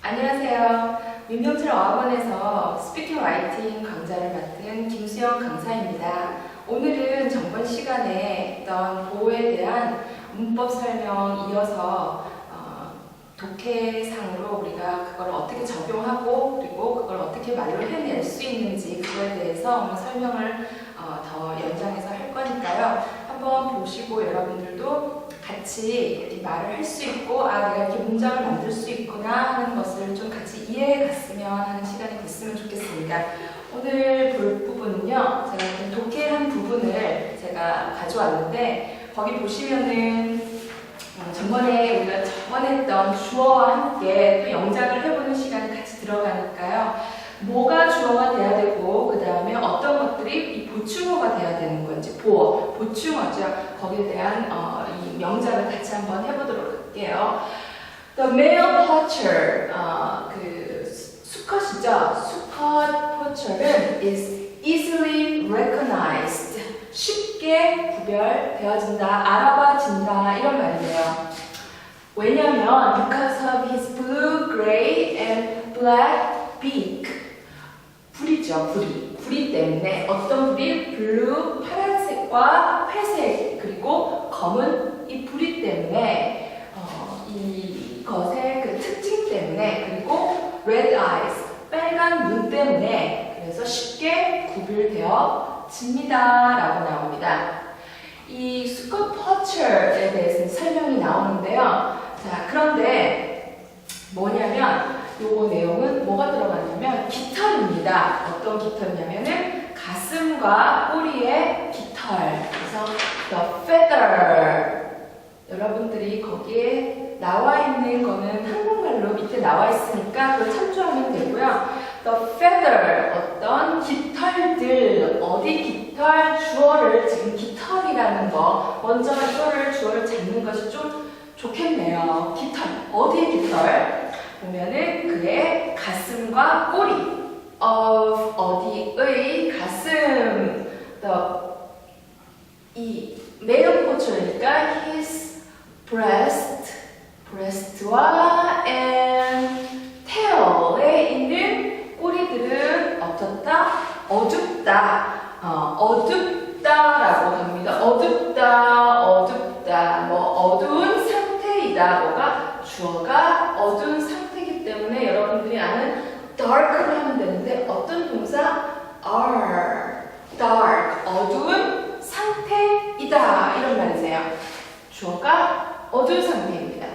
안녕하세요. 민병철 어학원에서 스피킹 라이팅 강좌를 맡은 김수영 강사입니다. 오늘은 전번 시간에 했던 보호에 대한 문법 설명 이어서 독해상으로 우리가 그걸 어떻게 적용하고 그리고 그걸 어떻게 말로 해낼 수 있는지 그거에 대해서 오늘 설명을 더 연장해서 할 거니까요. 한번 보시고 여러분들도 같이 이렇게 말을 할 수 있고 내가 이렇게 문장을 만들 수 있구나 하는 것을 좀 같이 이해해 갔으면 하는 시간이 됐으면 좋겠습니다. 오늘 볼 부분은요, 제가 이렇게 독해한 부분을 제가 가져왔는데 거기 보시면은 저번에 우리가 했던 주어와 함께 또 영작을 해보는 시간이 같이 들어가니까요. 뭐가 주어가 돼야 되고 그 다음에 어떤 것들이 이 보충어가 돼야 되는 건지 보충어죠. 거기에 대한 이 명작을 같이 한번 해보도록 할게요. The male poacher, 그 수컷이죠. 수컷 포처는 is easily recognized. 쉽게 구별되어진다, 알아봐진다 이런 말이에요. 왜냐면 because of his blue, gray, and black beak. 불이죠, 불이 때문에 어떤 불이 블루, 파란색과 회색 그리고 검은 이 불이 때문에 이것의 그 특징 때문에 그리고 red eyes, 빨간 눈 때문에 그래서 쉽게 구별되어집니다 라고 나옵니다. 이 수컷 포처에 대해서는 설명이 나오는데요. 자, 그런데 뭐냐면 요 내용은 뭐가 들어가냐면 깃털입니다. 어떤 깃털이냐면은 가슴과 꼬리의 깃털. 그래서 the feather. 여러분들이 거기에 나와 있는 거는 한국말로 밑에 나와 있으니까 그걸 참조하면 되고요. The feather, 어떤 깃털들, 어디 깃털, 주어를 지금 깃털이라는 거 먼저 이거를 주어를 잡는 것이 좀 좋겠네요. 깃털, 어디의 깃털? 보면은 그의 가슴과 꼬리 of 어디의 가슴 이 male poacher니까 his breast와 and tail에 있는 꼬리들은 어떻다? 어둡다. 어둡다라고 합니다. 어둡다, 뭐 어두운 상태이다. 뭐가 주어가 어두운 상태이기 때문에 여러분들이 아는 dark를 하면 되는데 어떤 동사? are, dark, 어두운 상태이다 이런 말이세요. 주어가 어두운 상태입니다.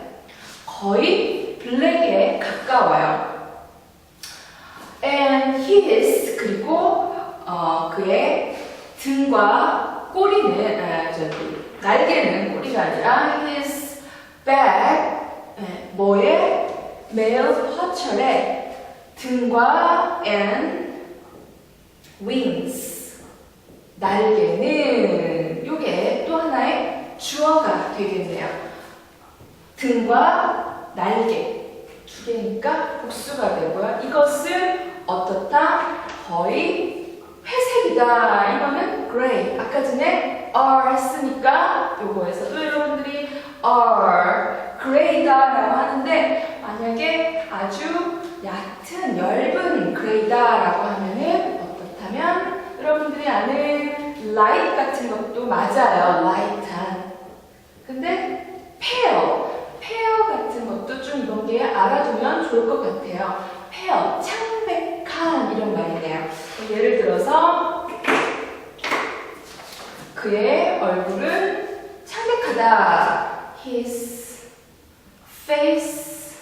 거의 블랙에 가까워요. And his, 그리고 그의 등과 꼬리는 날개는 꼬리가 아니라 his back, 뭐의 male poacher의 등과 and wings, 날개는 요게 또 하나의 주어가 되겠네요. 등과 날개 두 개니까 복수가 되고요. 이것은 어떻다? 거의 회색이다. 이거는 gray. 아까 전에 are 했으니까 요거에서도 여러분들이 are gray다 라고 하는데 만약에 아주 얕은 엷은 gray다 라고 하면은 어떻다면 여러분들이 아는 light 같은 것도 맞아요. light한. 근데 pale 같은 것도 좀 이런 게 알아두면 좋을 것 같아요. pale, 창백한 이런 말이네요. 예를 들어서 그의 얼굴은 창백하다. His face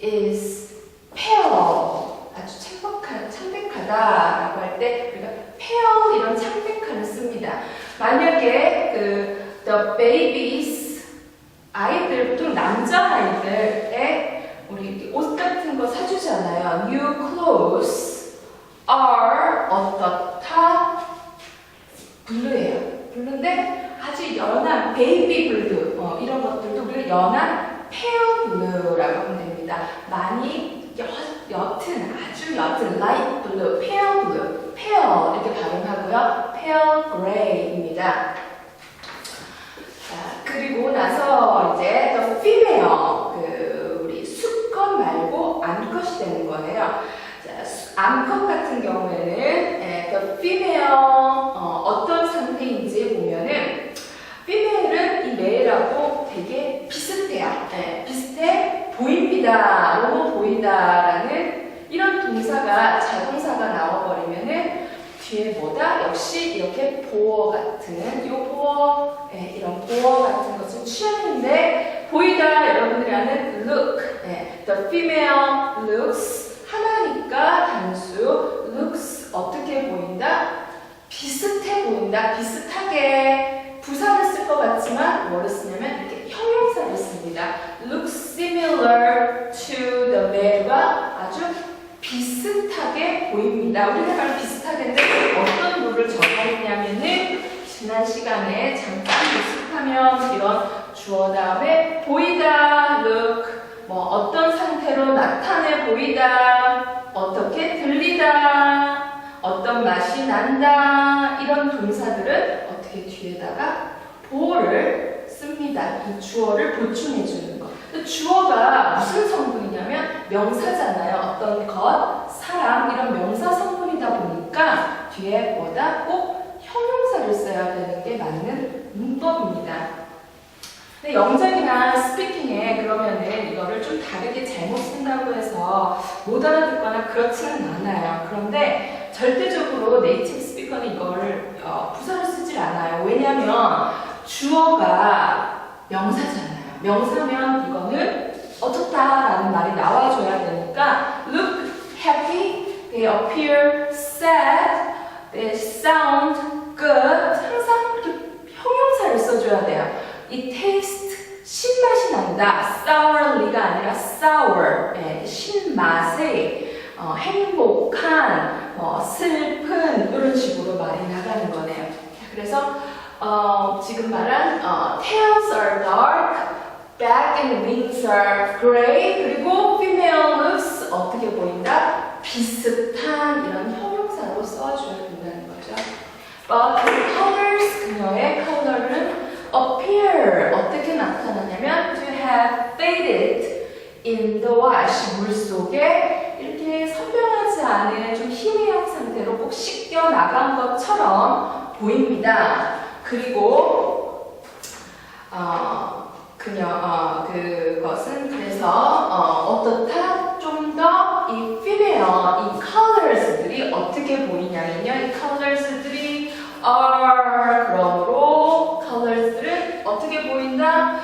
is pale. 아주 창백하다라고 할 때 우리가 pale 이런 창백한을 씁니다. 만약에 the babies 아이들 보통 남자 아이들의 우리 옷 같은 거 사주잖아요. New clothes are 어떻다? 블루예요. 블루인데 아주 연한 베이비 블루 이런 것들도 우리가 연한 페어 블루라고 하면 됩니다. 많이 옅은 아주 옅은 light blue, 페어 블루, 페어 이렇게 발음하고요. 페어 그레이입니다. 그리고 나서 이제 the female 우리 수컷 말고 안 되는 거예요. 자, 암컷 같은 경우에는 the female 어떤 상태인지 보면은 female은 이 male하고 되게 비슷해요. 비슷해 보입니다. 너무 보이다라는 이런 동사가 자동사가 나와버리면은 뒤에 뭐다? 역시 이렇게 보어 같은 요 보어 이런 보어 같은 것은 취하는데 보이다 여러분들이 아는 look the female looks 하나니까 단수 looks 어떻게 보인다? 비슷해 보인다. 비슷하게 부사를 쓸 것 같지만 뭐를 쓰냐면 이렇게 형용사를 씁니다. looks similar to the male과 아주 비슷하게 보입니다. 우리나라는 비슷하게인데 어떤 룰을 적용했냐면은 지난 시간에 잠깐 복습하면 이런 주어 다음에 보이다, look, 뭐 어떤 상태로 나타내 보이다, 어떻게 들리다, 어떤 맛이 난다 이런 동사들은 어떻게 뒤에다가 보어를 씁니다. 이 주어를 보충해 주는 거. 주어가 무슨 성분이냐면 명사잖아요. 어떤 것, 사람 이런 명사 성분이다 보니까 뒤에 뭐다? 꼭 형용사를 써야 되는 게 맞는 문법입니다. 근데 영작이나 스피킹에 그러면은 이거를 좀 다르게 잘못 쓴다고 해서 못 알아듣거나 그렇지는 않아요. 그런데 절대적으로 네이티브 스피커는 이거를 부사를 쓰질 않아요. 왜냐면 주어가 명사잖아요. 명사면 이거는 어떻다라는 말이 나와줘야 되니까 look happy, they appear sad, they sound good 항상 이렇게 형용사를 써줘야 돼요. 이 taste 신맛이 난다. sourly가 아니라 sour 신맛의 행복한 슬픈 이런 식으로 말이 나가는 거네요. 그래서 지금 말한 tails are dark, back and wings are gray 그리고 female looks 어떻게 보인다? 비슷한 이런 형용사로 써줘야 된다는 거죠. But the colors 그녀의 컬러는 appear 어떻게 나타나냐면 to have faded in the wash 물 속에 이렇게 선명하지 않은 좀 희미한 상태로 꼭 씻겨 나간 것처럼 보입니다. 그리고 그것은 그래서 어떻다 좀 더 이 female 이 colors들이 어떻게 보이냐면요 이 colors들이 are 그러므로 colors들은 어떻게 보인다?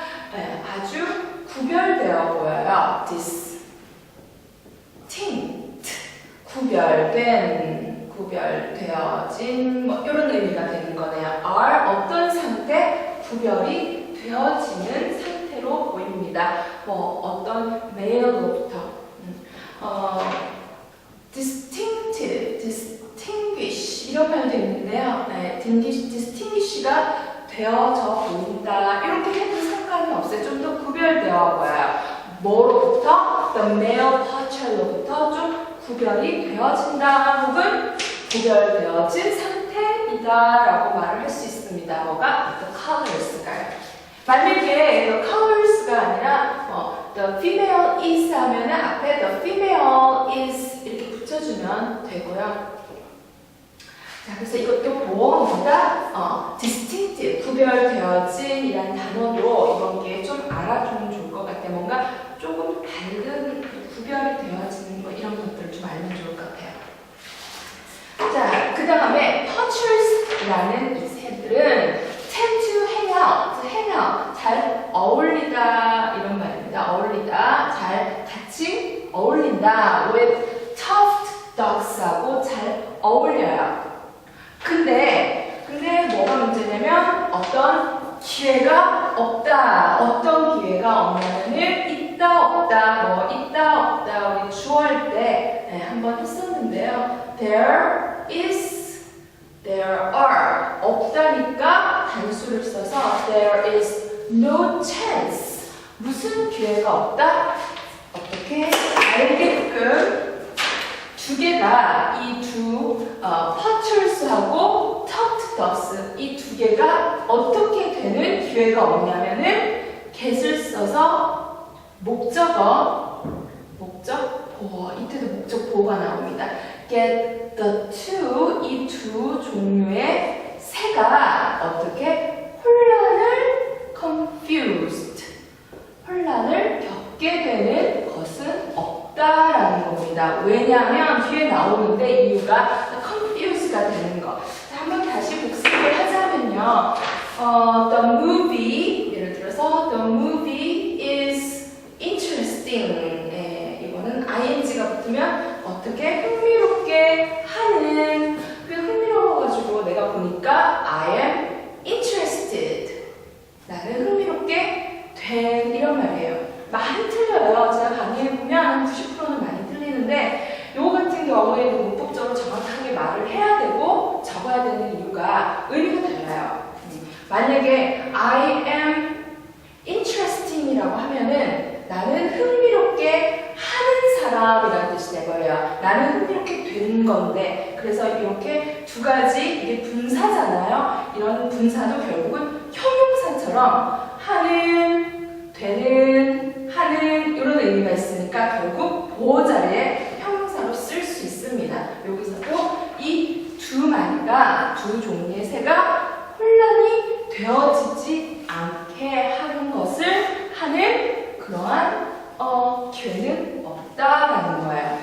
아주 구별되어 보여요. distinct 구별되어진 뭐 이런 의미가 되는 거네요. are 어떤 상태 구별이 되어지는 상태로 보입니다. 뭐 어떤 male로부터 distinctive, distinguish 이런 표현도 있는데요. distinguish가 되어져 보인다. 이렇게 해도 상관이 없어요. 좀 더 구별되어 보여요. 뭐로부터? The male part로부터 좀 구별이 되어진다 혹은 구별되어진 상태이다 라고 말을 할 수 있습니다. 뭐가? The colors가요. 만약에 the colors가 아니라 the female is 하면 앞에 the female is 이렇게 붙여주면 되고요. 자, 그래서 이것도 보어보다 distinctive, 구별되어진 이란 단어도 이번 기회에 좀 알아두면 좋을 것 같아요. 뭔가 조금 다른 구별이 되어지는 거 이런 것들을 좀 알면 좋을 것 같아요. 자, 그 다음에 poachers라는 이 새들은 tend to hang out, 잘 어울리다 이런 말입니다. 어울리다, 잘 같이 어울린다. with tough dogs하고 잘 어울려요. 근데 뭐가 문제냐면 어떤 기회가 없다. 어떤 기회가 없냐면은 있다 없다 우리 주어할 때 한번 했었는데요. there is, there are 없다니까 단수를 써서 there is no chance 무슨 기회가 없다? 어떻게 알게끔 두 개가 이 두 poachers하고 tough dogs 이 두 개가 어떻게 되는 기회가 없냐면은 get을 써서 목적 보어. 이때도 목적 보어가 나옵니다. get the two, 이 두 종류의 새가 어떻게 혼란을 confused, 혼란을 겪게 되는 것은 없다라는 겁니다. 왜냐하면 뒤에 나오는데 이유가 confused가 되는 거. 자, 한번 다시 복습을 하자면요. The movie, 예를 들어서 the movie is interesting. 이거는 ing가 붙으면 어떻게 흥미롭게 하는, 그냥 흥미로워가지고 내가 보니까 I am interested. 나는 흥미롭게 된, 이런 말이에요. 많이 틀려요. 제가 강의해보면 90%는 많이 틀리는데 요거 같은 경우에도 문법적으로 정확하게 말을 해야 되고 적어야 되는 이유가 의미가 달라요. 만약에 I am interesting이라고 하면은 나는 흥미롭게 하는 사람이라는 뜻이 돼버려요. 나는 흥미롭게 된 건데, 그래서 이렇게 두 가지, 이게 분사잖아요. 이런 분사도 결국은 형용사처럼 하는, 되는, 하는 이런 의미가 있으니까 결국 보호 자리에 형용사로 쓸 수 있습니다. 여기서도 이 두 마리가, 두 종류의 새가 혼란이 되어지지 않게 하는 것을 하는 그러한 기회는 없다라는 거예요.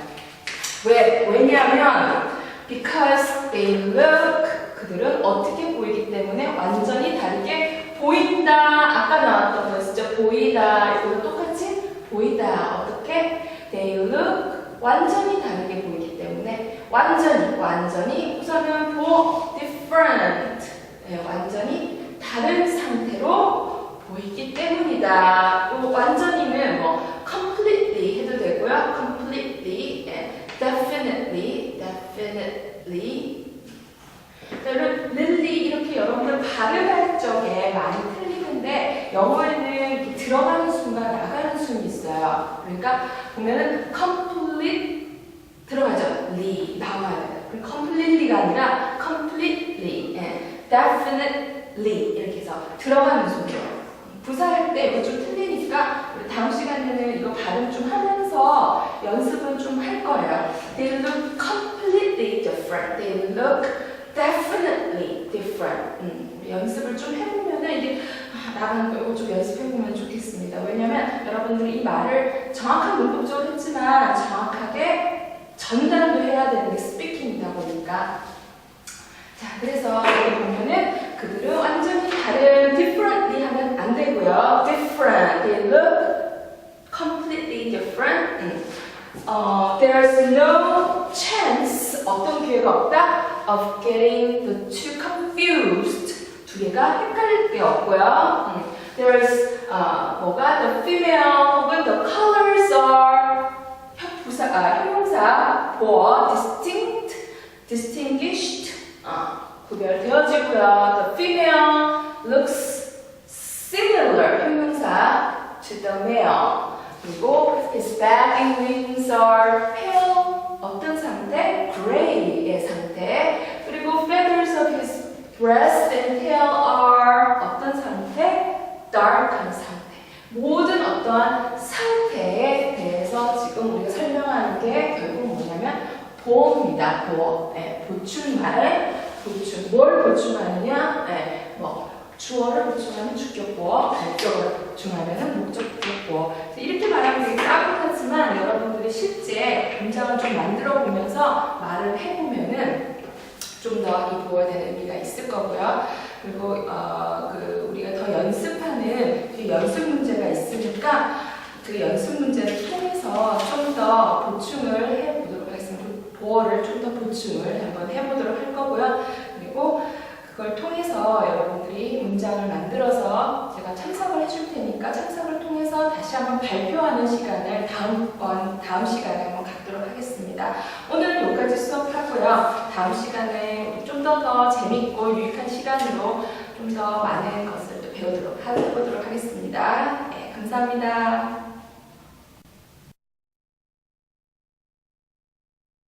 왜냐하면 because they look, 그들은 어떻게 보이기 때문에 완전히 다르게 보인다. 아까 나왔던 거였죠. 보이다. 이거랑 똑같이 보이다. 어떻게? They look, 완전히 다르게 보이기 때문에 완전히 우선은 different, 완전히 다른 상태로 보이기 때문이다. 완전히는 뭐 completely 해도 되고요. completely, definitely. lily 이렇게 여러분들 발음할 적에 많이 틀리는데 영어에는 들어가는 순간 나가는 순이 있어요. 그러니까 보면은 complete 들어가죠. ly 나와요. 그럼 completely가 아니라 completely, definitely 이렇게 해서 들어가는 순이에요. 부사할 때 이거 좀 틀리니까 우리 다음 시간에는 이거 발음 좀 하면서 연습은 좀 할 거예요. They look completely different. They look definitely different. 우리 연습을 좀 해보면은 이게 나가는 거 이거 좀 연습해보면 좋겠습니다. 왜냐면 여러분들이 이 말을 정확한 문법적으로 했지만 정확하게 전달도 해야 되는데 스피킹이다 보니까. 자, 그래서 여기 보면은 그들은 완전히 다른 differently 하면 안 되고요. different. They look completely different. There's no chance, 어떤 기회가 없다, of getting the two confused. 두 개가 헷갈릴 게 없고요. There's 뭐가 the female with the colors are 형용사 for distinguished 구별되어지고요. The female looks similar 형용사 to the male. 그리고 his back and wings are pale 어떤 상태? gray의 상태. 그리고 feathers of his breast and tail are 어떤 상태? dark한 상태. 모든 어떠한 상태에 대해서 지금 우리가 설명하는 게 결국 뭐냐면 보어입니다. 보어. 보충말. 보충. 뭘 보충하느냐? 뭐 주어를 보충하면 주격보어, 목적어를 보충하면 목적보어. 이렇게 말하면 되게 까불하지만 여러분들이 실제 문장을 좀 만들어 보면서 말을 해보면은 좀 더 이 보어에 대한 의미가 있을 거고요. 그리고 우리가 더 연습하는 그 연습 문제가 있으니까 그 연습 문제를 통해서 좀 더 보충을 해보도록 하겠습니다. 보어를 좀 더 보충을 한번 해보도록 할 거고요. 그리고 그걸 통해서 여러분들이 문장을 만들어서 제가 참석을 해줄 테니까 참석을 통해서 다시 한번 발표하는 시간을 다음 시간에 한번 갖도록 하겠습니다. 오늘은 여기까지 수업하고요. 다음 시간에 좀 더 재밌고 유익한 시간으로 좀 더 많은 것을 또 배우도록 해보도록 하겠습니다. 네, 감사합니다.